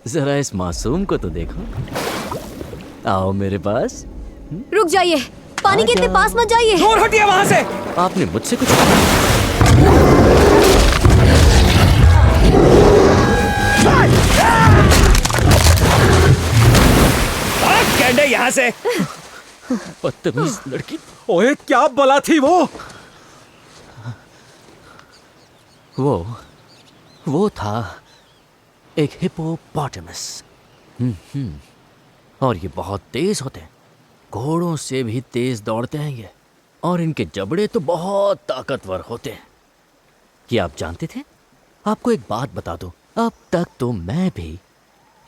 जरा इस मासूम को तो देखो। आओ मेरे पास। रुक जाइए, पानी के इतने पास मत जाइए। दूर हटिए वहां से। आपने मुझसे कुछ कैंडे यहाँ से। बदतमीज लड़की। ओए क्या बला थी वो था एक हिप्पोपोटामस। और ये बहुत तेज होते हैं, घोड़ों से भी तेज दौड़ते हैं ये, और इनके जबड़े तो बहुत ताकतवर होते हैं। ये आप जानते थे? आपको एक बात बता दूं, अब तक तो मैं भी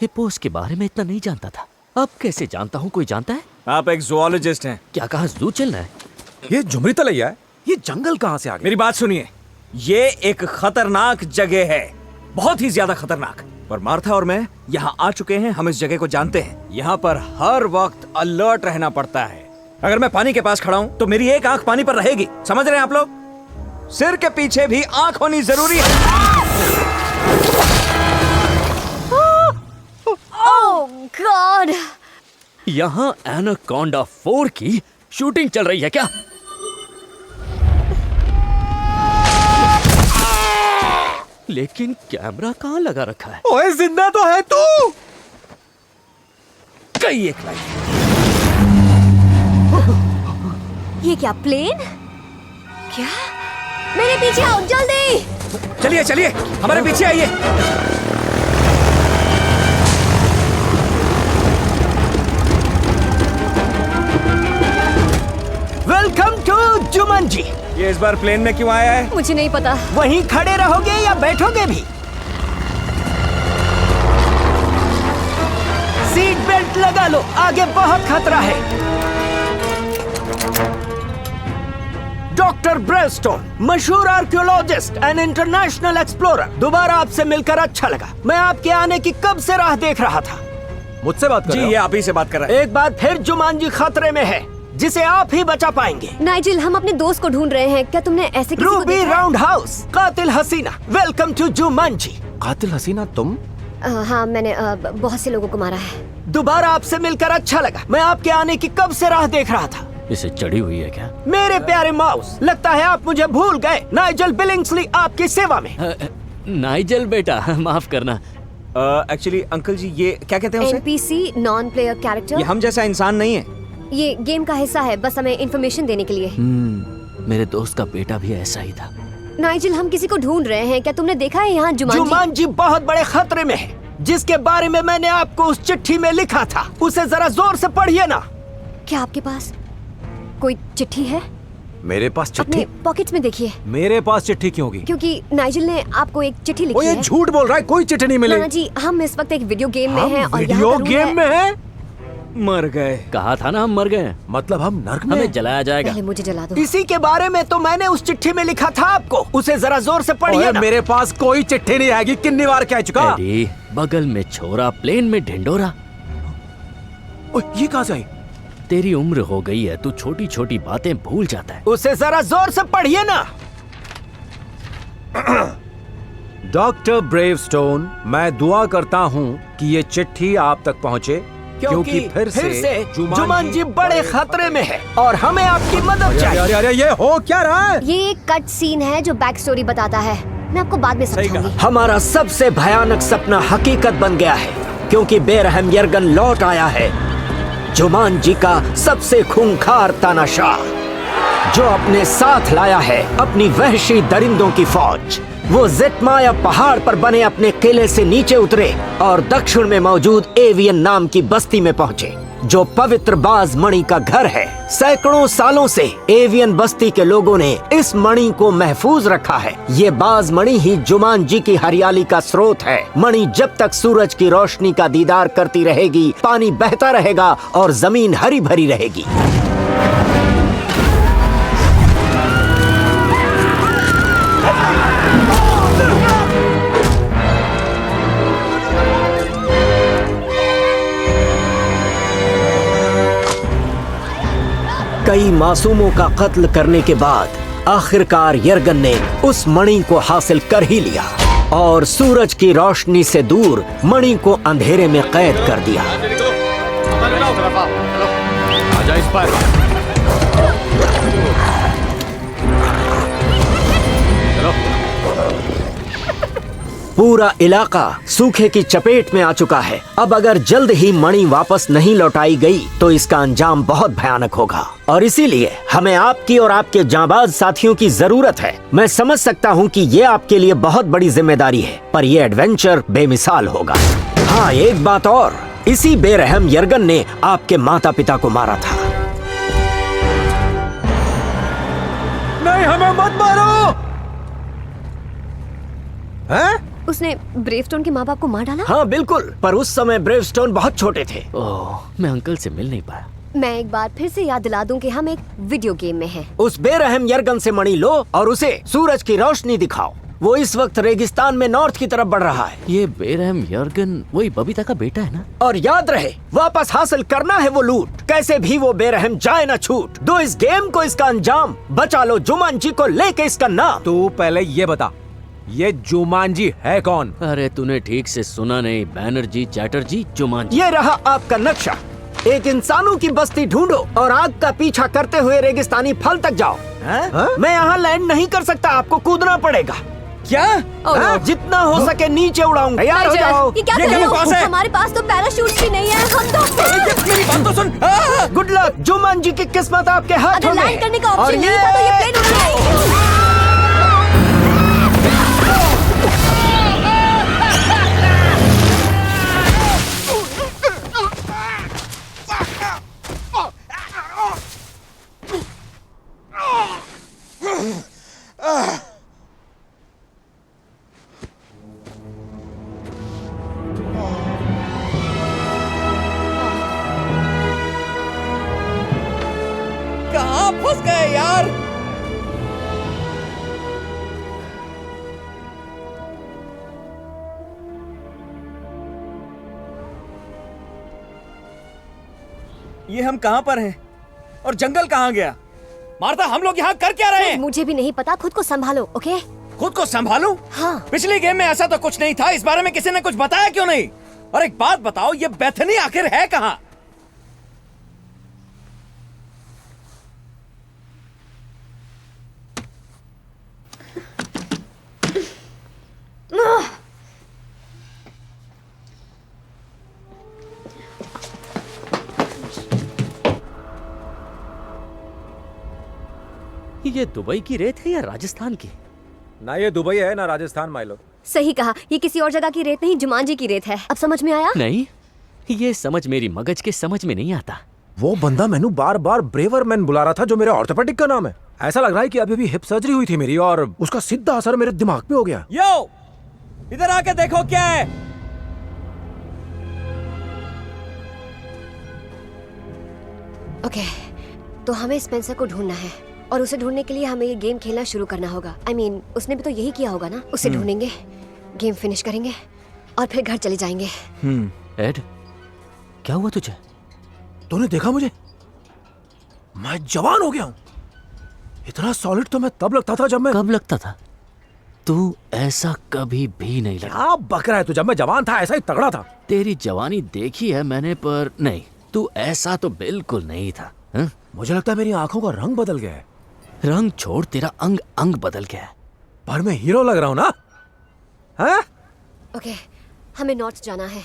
हिप्पोस के बारे में इतना नहीं जानता था। अब कैसे जानता हूँ? कोई जानता है? आप एक ज़ूलॉजिस्ट हैं। क्या कहा? जू चलना है? ये झुमरी तलैया है। ये जंगल कहाँ से आ गया? मेरी बात सुनिए, ये एक खतरनाक जगह है, बहुत ही ज्यादा खतरनाक। पर मार्था और मैं यहाँ आ चुके हैं, हम इस जगह को जानते हैं। यहाँ पर हर वक्त अलर्ट रहना पड़ता है। अगर मैं पानी के पास खड़ा हूँ तो मेरी एक आंख पानी पर रहेगी, समझ रहे हैं आप लोग? सिर के पीछे भी आंख होनी जरूरी है। ओह गॉड! यहाँ एनाकोंडा 4 की शूटिंग चल रही है क्या? लेकिन कैमरा कहाँ लगा रखा है? ओए जिंदा तो है तू? कई एक लाइन। ये क्या प्लेन? क्या? मेरे पीछे आओ जल्दी! चलिए चलिए, हमारे पीछे आइए। Welcome to Jumanji. ये इस बार प्लेन में क्यों आया है? मुझे नहीं पता। वहीं खड़े रहोगे या बैठोगे भी? सीट बेल्ट लगा लो, आगे बहुत खतरा है। डॉक्टर ब्रेवस्टोन, मशहूर आर्कियोलॉजिस्ट एंड इंटरनेशनल एक्सप्लोरर, दोबारा आपसे मिलकर अच्छा लगा। मैं आपके आने की कब से राह देख रहा था। मुझसे बात कर रहे हो? जी, ये आप ही से बात कर रहे हैं। एक बार फिर जुमांजी खतरे में है, जिसे आप ही बचा पाएंगे। नाइजिल, हम अपने दोस्त को ढूंढ रहे हैं। क्या तुमने ऐसे किसी को रूबी देखा? राउंड हाउस, कातिल हसीना, वेलकम टू जुमांजी। कातिल हसीना तुम? हाँ, मैंने बहुत से लोगों को मारा है। दोबारा आपसे मिलकर अच्छा लगा। मैं आपके आने की कब से राह देख रहा था। इसे चढ़ी हुई है क्या? मेरे प्यारे माउस, लगता है आप मुझे भूल गए। नाइजल बिलिंग्सली आपकी सेवा में। नाइजल बेटा, माफ करना। एक्चुअली अंकल जी, ये क्या कहते हैं उसे? NPC, non player character. ये हम जैसा इंसान नहीं है। ये गेम का हिस्सा है, बस हमें इंफॉर्मेशन देने के लिए। मेरे दोस्त का बेटा भी ऐसा ही था। नाइजिल, हम किसी को ढूंढ रहे हैं। क्या तुमने देखा है यहाँ जुमांजी? जुमांजी बहुत बड़े खतरे में है, जिसके बारे में मैंने आपको उस चिट्ठी में लिखा था। उसे जरा जोर से पढ़िए ना। क्या आपके पास कोई चिट्ठी है? मेरे पास चिट्ठी? अपने पॉकेट्स में देखिए। मेरे पास चिट्ठी क्यों होगी? क्योंकि नाइजिल ने आपको एक चिट्ठी लिखी ये है। झूठ बोल रहा है, कोई चिट्ठी नहीं मिली। नाना जी, हम इस वक्त एक वीडियो गेम में हैं और वीडियो यहाँ का गेम रूल में है? मर गए। कहा था ना हम मर गए। मतलब हम नर्क में? हमें जलाया जाएगा। पहले मुझे जला दो। इसी के बारे में तो मैंने उस चिट्ठी में लिखा था आपको। उसे जरा जोर से पढ़िए ना। मेरे पास कोई चिट्ठी नहीं आएगी, कितनी बार कह चुका। एडी, बगल में छोरा, प्लेन में ढिंडोरा। ये कहाँ से आई? तेरी उम्र हो गई है, तू छोटी छोटी बातें भूल जाता है। उसे जरा जोर से पढ़िए ना। डॉक्टर ब्रेवस्टोन, मैं दुआ करता हूँ कि ये चिट्ठी आप तक पहुँचे, क्योंकि फिर से जुमांजी बड़े खतरे में है और हमें आपकी मदद चाहिए। अरे ये हो क्या रहा है? ये एक कट सीन है जो बैक स्टोरी बताता है। मैं आपको बाद में समझाऊंगी। हमारा सबसे भयानक सपना हकीकत बन गया है, क्योंकि बेरहम यर्गन लौट आया है, जुमांजी का सबसे खूंखार तानाशाह, जो अपने साथ लाया है अपनी वहशी दरिंदों की फौज। वो ज़ेटमाया पहाड़ पर बने अपने किले से नीचे उतरे और दक्षिण में मौजूद एवियन नाम की बस्ती में पहुंचे, जो पवित्र बाज मणि का घर है। सैकड़ों सालों से एवियन बस्ती के लोगों ने इस मणि को महफूज रखा है। ये बाज मणि ही जुमांजी की हरियाली का स्रोत है। मणि जब तक सूरज की रोशनी का दीदार करती रहेगी, पानी बहता रहेगा और जमीन हरी भरी रहेगी। कई मासूमों का कत्ल करने के बाद आखिरकार यर्गन ने उस मणि को हासिल कर ही लिया। और सूरज की रोशनी से दूर मणि को अंधेरे में कैद कर दिया। पूरा इलाका सूखे की चपेट में आ चुका है। अब अगर जल्द ही मणि वापस नहीं लौटाई गई तो इसका अंजाम बहुत भयानक होगा, और इसीलिए हमें आपकी और आपके जांबाज साथियों की जरूरत है। मैं समझ सकता हूँ कि ये आपके लिए बहुत बड़ी जिम्मेदारी है, पर यह एडवेंचर बेमिसाल होगा। हाँ, एक बात और, इसी बेरहम यर्गन ने आपके माता पिता को मारा था। नहीं, हमें मत मारो। हैं? उसने ब्रेवस्टोन के माँ बाप को मार डाला? हाँ बिल्कुल, पर उस समय ब्रेवस्टोन बहुत छोटे थे। ओह, मैं अंकल से मिल नहीं पाया। मैं एक बार फिर से याद दिला दूं कि हम एक वीडियो गेम में हैं। उस बेरहम यर्गन से मणि लो और उसे सूरज की रोशनी दिखाओ। वो इस वक्त रेगिस्तान में नॉर्थ की तरफ बढ़ रहा है। ये बेरहम यर्गन वही बबीता का बेटा है ना? और याद रहे, वापस हासिल करना है वो लूट। कैसे भी वो बेरहम जाए ना छूट। दो इस गेम को इसका अंजाम, बचा लो जुमांजी को लेके इसका नाम। तू पहले ये बता, ये जुमांजी है कौन? अरे तूने ठीक से सुना नहीं, बैनर्जी चैटर्जी जुमांजी। ये रहा आपका नक्शा। एक इंसानों की बस्ती ढूंढो और आग का पीछा करते हुए रेगिस्तानी फल तक जाओ। मैं यहाँ लैंड नहीं कर सकता, आपको कूदना पड़ेगा। क्या? जितना हो सके नीचे उड़ाऊंगा। तैयार हो जाओ। ये क्या कर रहे हो? हमारे पास तो पैराशूट भी नहीं है। हम तो मेरी बात तो सुन। गुड लक, जुमांजी की किस्मत आपके हाथों अगर में। लैंड करने का ऑप्शन नहीं था तो ये प्लेन उड़ना नहीं। कहाँ फंस गए यार? ये हम कहाँ पर हैं? और जंगल कहाँ गया? मार्था, हम लोग यहाँ कर क्या रहे हैं? मुझे भी नहीं पता, खुद को संभालो, ओके? खुद को संभालूं? हाँ। पिछले गेम में ऐसा तो कुछ नहीं था, इस बारे में किसी ने कुछ बताया क्यों नहीं? और एक बात बताओ, ये बेथनी आखिर है कहाँ? ये दुबई की रेत है या राजस्थान की? ना ये दुबई है ना राजस्थान माइलो। सही कहा, ये किसी और जगह की रेत नहीं, जुमांजी की रेत है। अब समझ में आया? नहीं, ये समझ मेरी मगज के समझ में नहीं आता। वो बंदा मैंने बार बार ब्रेवर मैन बुला रहा था, जो मेरे ऑर्थोपेडिक का नाम है। ऐसा लग रहा है कि अभी भी हिप सर्जरी हुई थी मेरी, और उसका सीधा असर मेरे दिमाग पे हो गया। यो, इधर आके देखो क्या है। ओके, तो हमें स्पेंसर को ढूंढना है, और उसे ढूंढने के लिए हमें ये गेम खेलना शुरू करना होगा। I mean, उसने भी तो यही किया होगा ना। उसे ढूंढेंगे, गेम फिनिश करेंगे और फिर घर चले जाएंगे। एड, क्या हुआ तुझे? तूने देखा मुझे? मैं जवान हो गया हूँ। इतना सॉलिड तो मैं तब लगता था जब मैं... कब लगता था? तू ऐसा कभी भी नहीं लगा। क्या बक रहा है तू? जब मैं जवान था ऐसा ही तगड़ा था। तेरी जवानी देखी है मैंने, पर नहीं, तू ऐसा तो बिल्कुल नहीं था। हा? मुझे लगता है मेरी आंखों का रंग बदल गया है। रंग छोड़, तेरा अंग अंग बदल गया है। पर मैं हीरो लग रहा हूँ ना? हाँ? ओके, हमें नॉर्थ जाना है।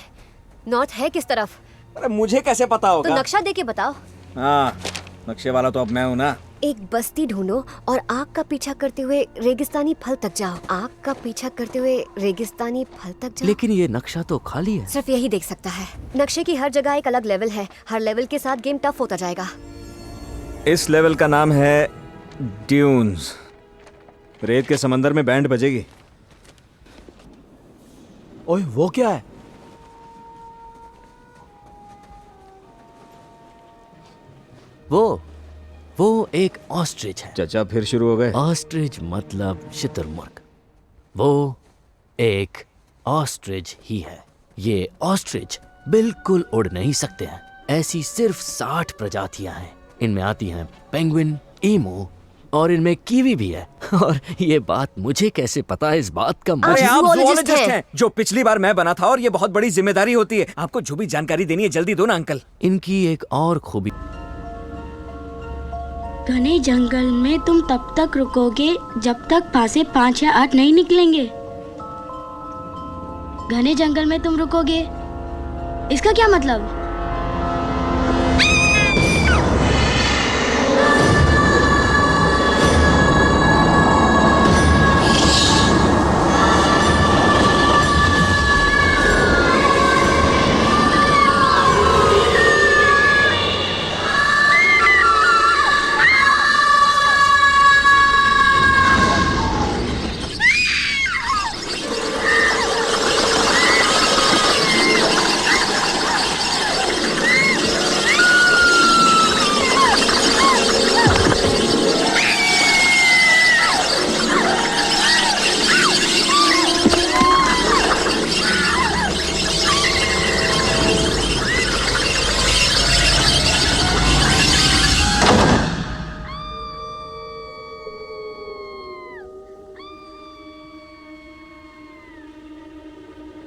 नॉर्थ है किस तरफ? अरे मुझे कैसे पता तो होगा? नक्शा दे के बताओ। हाँ, नक्शे वाला तो अब मैं हूँ ना। एक बस्ती ढूंढो और आग का पीछा करते हुए रेगिस्तानी फल तक जाओ। आग का पीछा करते हुए रेगिस्तानी फल तक जाओ। लेकिन ये नक्शा तो खाली है। सिर्फ यही देख सकता है। नक्शे की हर जगह एक अलग लेवल है। हर लेवल के साथ गेम टफ होता जाएगा। इस लेवल का नाम है ड्यून्स। रेत के समंदर में बैंड बजेगी। ओए, वो क्या है? वो एक ऑस्ट्रिच है। चाचा फिर शुरू हो गए। ऑस्ट्रिच मतलब शुतुरमुर्ग। वो एक ऑस्ट्रिच ही है। ये ऑस्ट्रिच बिल्कुल उड़ नहीं सकते हैं। ऐसी सिर्फ 60 प्रजातियां हैं। इनमें आती हैं पेंगुइन, ईमू, और इनमें कीवी भी है। और ये बात मुझे कैसे पता है, इस बात का अरे मुझे आप zoologist zoologist हैं। हैं, जो पिछली बार मैं बना था, और ये बहुत बड़ी जिम्मेदारी होती है। आपको जो भी जानकारी देनी है जल्दी दो ना अंकल। इनकी एक और खूबी, घने जंगल में तुम तब तक रुकोगे जब तक फांसे 5 या 8 नहीं निकलेंगे। घने जंगल में तुम रुकोगे, इसका क्या मतलब?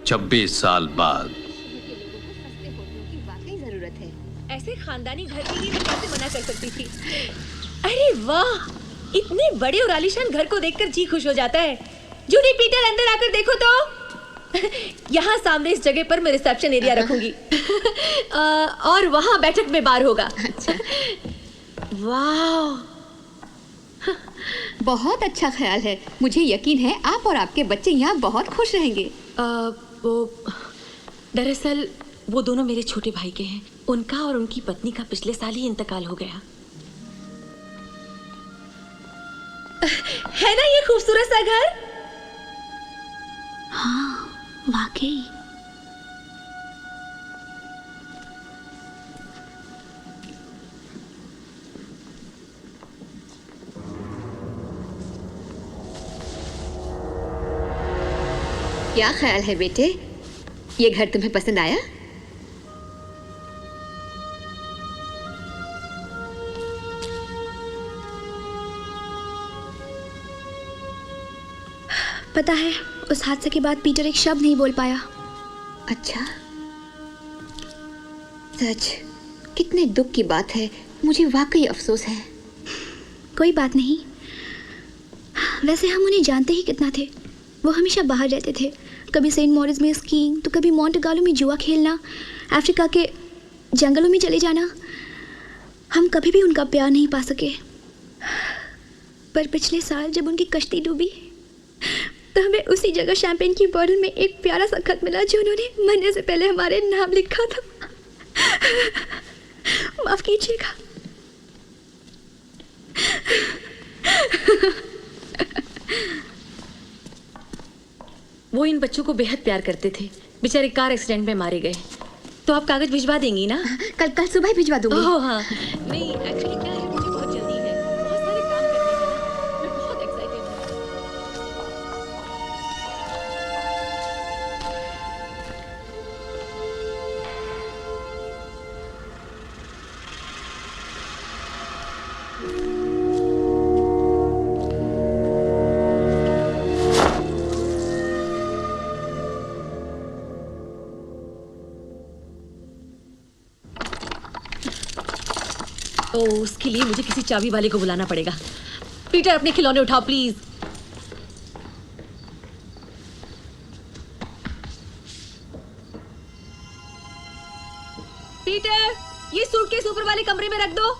छब्बीस साल बाद ऐसे खानदानी घर के लिए मैं कैसे मना कर सकती थी। अरे वाह, इतने बड़े और आलीशान घर को देखकर जी खुश हो जाता है। जूडी, पीटर, अंदर आकर देखो तो। यहाँ सामने इस जगह पर मैं रिसेप्शन एरिया रखूंगी। और वहाँ बैठक में बार होगा। अच्छा। वाह, बहुत अच्छा ख्याल है। मुझे यकीन है आप और आपके बच्चे यहाँ बहुत खुश रहेंगे। वो दरअसल वो दोनों मेरे छोटे भाई के हैं। उनका और उनकी पत्नी का पिछले साल ही इंतकाल हो गया है ना। ये खूबसूरत सा घर। हाँ, वाकई। क्या ख्याल है बेटे, ये घर तुम्हें पसंद आया? पता है, उस हादसे के बाद पीटर एक शब्द नहीं बोल पाया। अच्छा, सच, कितने दुख की बात है। मुझे वाकई अफसोस है। कोई बात नहीं। वैसे हम उन्हें जानते ही कितना थे। वो हमेशा बाहर रहते थे, कभी सेंट मॉरिस में स्कीइंग तो कभी मोंटेगालो में जुआ खेलना, अफ्रीका के जंगलों में चले जाना। हम कभी भी उनका प्यार नहीं पा सके। पर पिछले साल जब उनकी कश्ती डूबी तो हमें उसी जगह शैंपेन की बॉटल में एक प्यारा सा खत मिला जो उन्होंने मरने से पहले हमारे नाम लिखा था। माफ कीजिएगा। वो इन बच्चों को बेहद प्यार करते थे। बेचारे कार एक्सीडेंट में मारे गए। तो आप कागज भिजवा देंगी ना? कल सुबह भिजवा दूंगी। ओह हाँ, नहीं एक्चुअली क्या है, मुझे बहुत जल्दी है, बहुत सारे काम करने हैं ना, मैं बहुत एक्साइटेड हूँ। तो उसके लिए मुझे किसी चाबी वाले को बुलाना पड़ेगा। पीटर, अपने खिलौने उठाओ प्लीज। पीटर, ये सूटकेस ऊपर वाले कमरे में रख दो।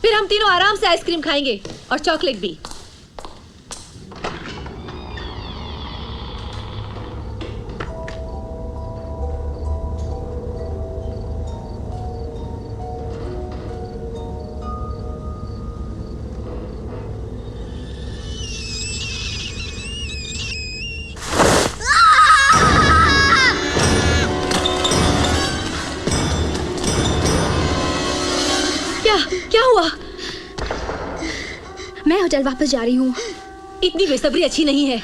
फिर हम तीनों आराम से आइसक्रीम खाएंगे और चॉकलेट भी। क्या हुआ? मैं होटल वापस जा रही हूँ। इतनी बेसब्री अच्छी नहीं है।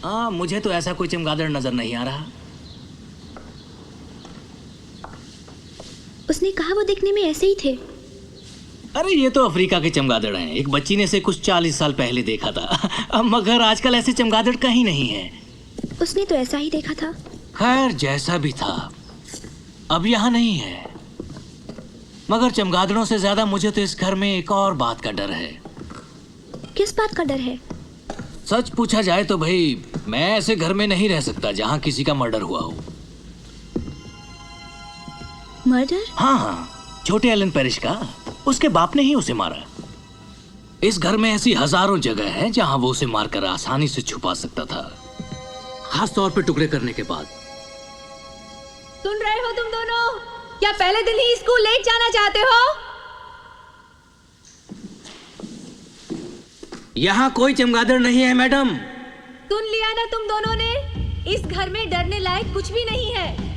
हाँ, मुझे तो ऐसा कोई चमगादड़ नजर नहीं आ रहा। उसने कहा वो दिखने में ऐसे ही थे। अरे ये तो अफ्रीका के चमगादड़ हैं। एक बच्ची ने इसे कुछ 40 साल पहले देखा था, मगर आजकल ऐसे चमगादड़ कहीं नहीं है। उसने तो ऐसा ही देखा था। खैर, जैसा भी था, अब यहाँ नहीं है। मगर चमगादड़ों से ज्यादा मुझे तो इस घर में एक और बात का डर है। किस बात का डर है? सच पूछा जाए तो भाई, मैं ऐसे घर में नहीं रह सकता जहाँ किसी का मर्डर हुआ हो। मर्डर? हाँ, छोटे एलन पेरिश का। उसके बाप ने ही उसे मारा। इस घर में ऐसी हजारों जगह है जहाँ वो उसे मारकर आसानी से छुपा सकता था, खास तौर पे टुकड़े करने के बाद। सुन रहे हो तुम दोनों? क्या पहले दिन ही स्कूल लेट जाना चाहते हो? यहाँ कोई चमगादड़ नहीं है मैडम। सुन लिया ना तुम दोनों ने? इस घर में डरने लायक कुछ भी नहीं है।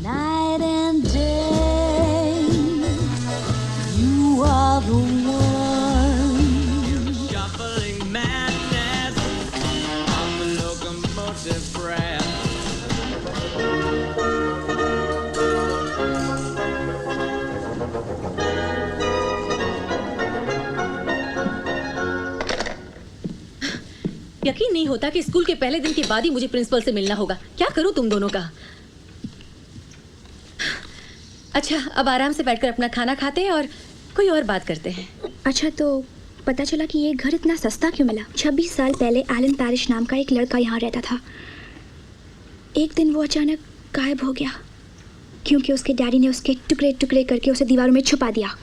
Night and day, you are the one. Shuffling madness on the locomotive breath. यकीन नहीं होता कि स्कूल के पहले दिन के बाद ही मुझे प्रिंसिपल से मिलना होगा। क्या करूं तुम दोनों का? अच्छा, अब आराम से बैठकर अपना खाना खाते हैं और कोई और बात करते हैं। अच्छा, तो पता चला कि ये घर इतना सस्ता क्यों मिला? 26 साल पहले एलन पैरिश नाम का एक लड़का यहाँ रहता था। एक दिन वो अचानक गायब हो गया क्योंकि उसके डैडी ने उसके टुकड़े टुकड़े करके उसे दीवारों में छुपा दिया।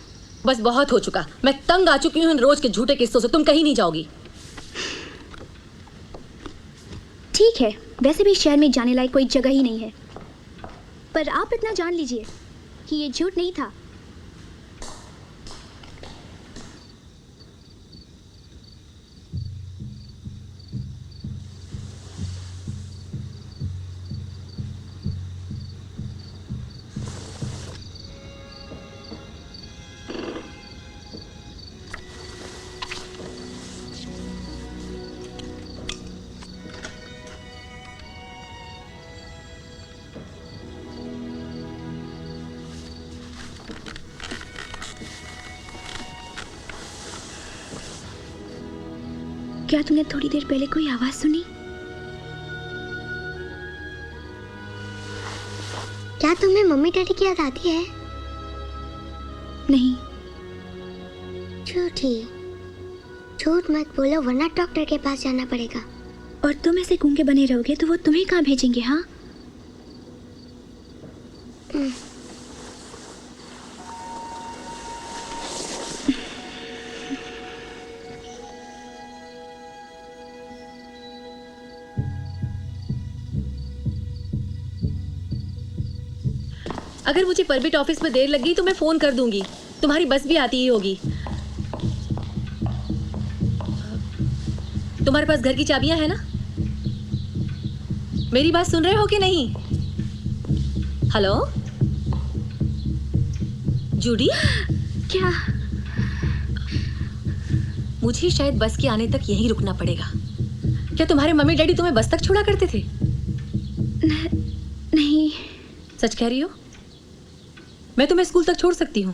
बस बहुत हो चुका। मैं तंग आ चुकी हूँ इन रोज के झूठे किस्सों से। तुम कहीं नहीं जाओगी। ठीक है, वैसे भी शहर में जाने लायक कोई जगह ही नहीं है, पर आप इतना जान लीजिए कि ये झूठ नहीं था। क्या तूने थोड़ी देर पहले कोई आवाज सुनी? क्या तुम्हें मम्मी डैडी की याद आती है? नहीं। झूठी, झूठ मत बोलो वरना डॉक्टर के पास जाना पड़ेगा। और तुम ऐसे गूंगे बने रहोगे तो वो तुम्हें कहाँ भेजेंगे? हाँ, अगर मुझे परमिट ऑफिस में देर लगी तो मैं फोन कर दूंगी। तुम्हारी बस भी आती ही होगी। तुम्हारे पास घर की चाबियां हैं ना? मेरी बात सुन रहे हो कि नहीं? Hello Judy? क्या? मुझे शायद बस के आने तक यहीं रुकना पड़ेगा। क्या तुम्हारे मम्मी डैडी तुम्हें बस तक छोड़ा करते थे? नहीं। सच कह रही हो? मैं तुम्हें स्कूल तक छोड़ सकती हूँ।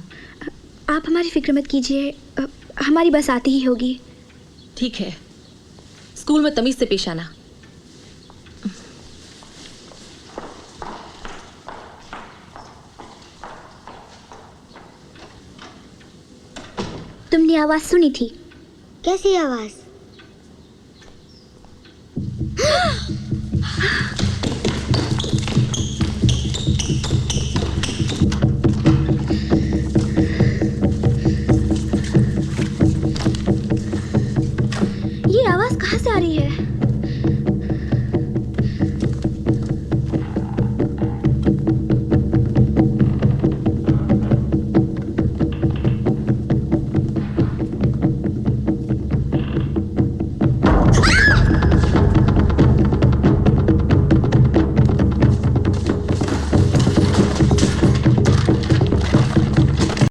आप हमारी फिक्र मत कीजिए, हमारी बस आती ही होगी। ठीक है, स्कूल में तमीज से पेश आना। तुमने आवाज सुनी थी? कैसी आवाज?